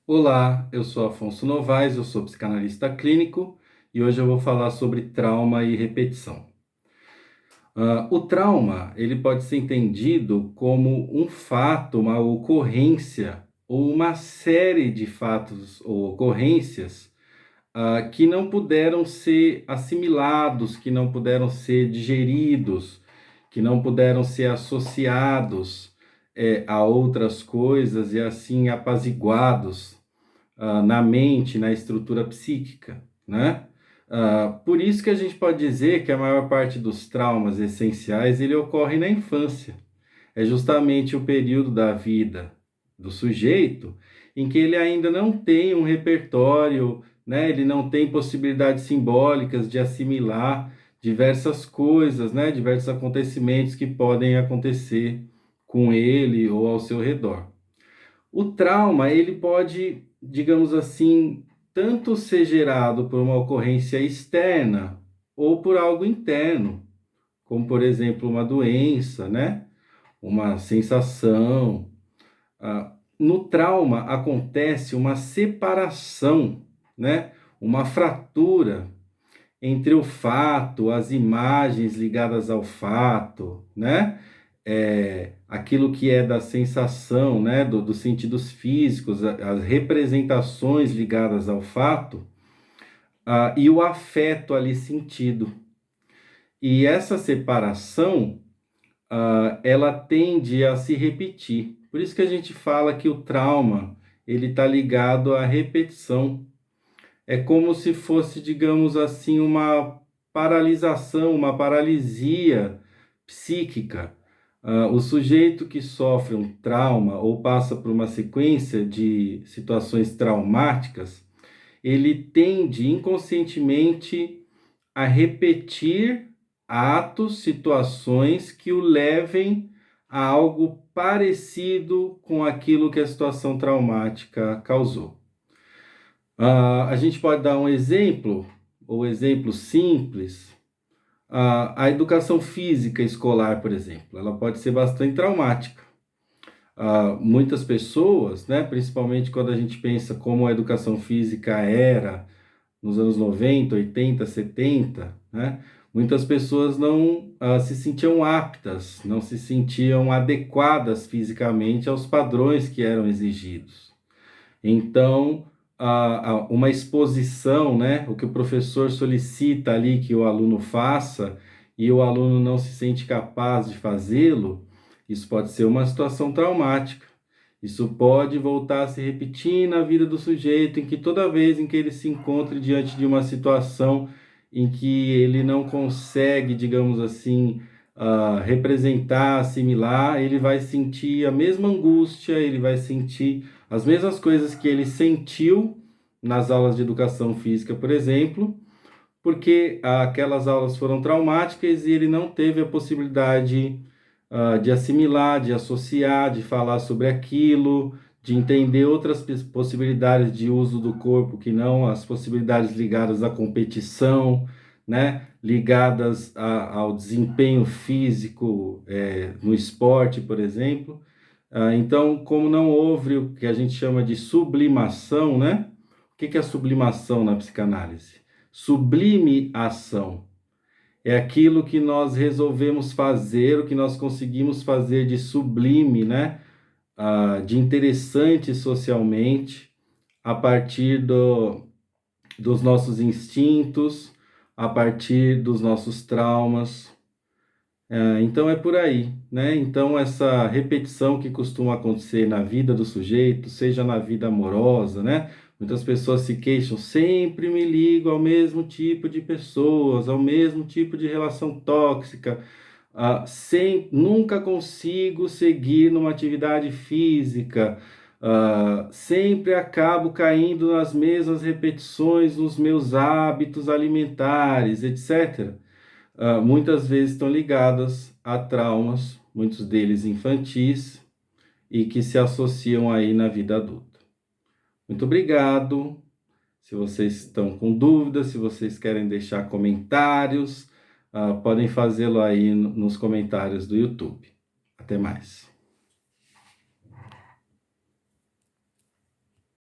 Olá, eu sou Afonso Novaes, eu sou psicanalista clínico e hoje eu vou falar sobre trauma e repetição. O trauma, ele pode ser entendido como um fato, uma ocorrência ou uma série de fatos ou ocorrências que não puderam ser assimilados, que não puderam ser digeridos, que não puderam ser associados a outras coisas e assim apaziguados na mente, na estrutura psíquica, né? Por isso que a gente pode dizer que a maior parte dos traumas essenciais ele ocorre na infância. É justamente o período da vida do sujeito em que ele ainda não tem um repertório, né? Ele não tem possibilidades simbólicas de assimilar diversas coisas, né? Diversos acontecimentos que podem acontecer com ele ou ao seu redor. O trauma, ele pode, digamos assim, tanto ser gerado por uma ocorrência externa ou por algo interno, como por exemplo uma doença, né? Uma sensação. No trauma acontece uma separação, né? Uma fratura entre o fato, as imagens ligadas ao fato, né? Aquilo que é da sensação, né? Dos sentidos físicos, as representações ligadas ao fato, e o afeto ali sentido. E essa separação, ela tende a se repetir. Por isso que a gente fala que o trauma, ele está ligado à repetição. É como se fosse, digamos assim, uma paralisação, uma paralisia psíquica. O sujeito que sofre um trauma ou passa por uma sequência de situações traumáticas, ele tende inconscientemente a repetir atos, situações que o levem a algo parecido com aquilo que a situação traumática causou. A gente pode dar um exemplo, ou exemplo simples. A educação física escolar, por exemplo, ela pode ser bastante traumática. Muitas pessoas, né, principalmente quando a gente pensa como a educação física era nos anos 90, 80, 70, né, muitas pessoas não se sentiam aptas, não se sentiam adequadas fisicamente aos padrões que eram exigidos. Então, uma exposição, né? O que o professor solicita ali que o aluno faça e o aluno não se sente capaz de fazê-lo, isso pode ser uma situação traumática. Isso pode voltar a se repetir na vida do sujeito, em que toda vez em que ele se encontre diante de uma situação em que ele não consegue, digamos assim, representar, assimilar, ele vai sentir a mesma angústia, ele vai sentir as mesmas coisas que ele sentiu nas aulas de educação física, por exemplo, porque aquelas aulas foram traumáticas e ele não teve a possibilidade de assimilar, de associar, de falar sobre aquilo, de entender outras possibilidades de uso do corpo que não as possibilidades ligadas à competição, né? Ligadas ao desempenho físico no esporte, por exemplo. Então, como não houve o que a gente chama de sublimação, né? O que é sublimação na psicanálise? Sublime ação. É aquilo que nós resolvemos fazer, o que nós conseguimos fazer de sublime, né? De interessante socialmente, a partir dos nossos instintos, a partir dos nossos traumas. Então é por aí, né? Então essa repetição que costuma acontecer na vida do sujeito, seja na vida amorosa, né? Muitas pessoas se queixam, sempre me ligo ao mesmo tipo de pessoas, ao mesmo tipo de relação tóxica, nunca consigo seguir numa atividade física, sempre acabo caindo nas mesmas repetições, nos meus hábitos alimentares, etc. Muitas vezes estão ligadas a traumas, muitos deles infantis, e que se associam aí na vida adulta. Muito obrigado. Se vocês estão com dúvidas, se vocês querem deixar comentários, podem fazê-lo aí nos comentários do YouTube. Até mais.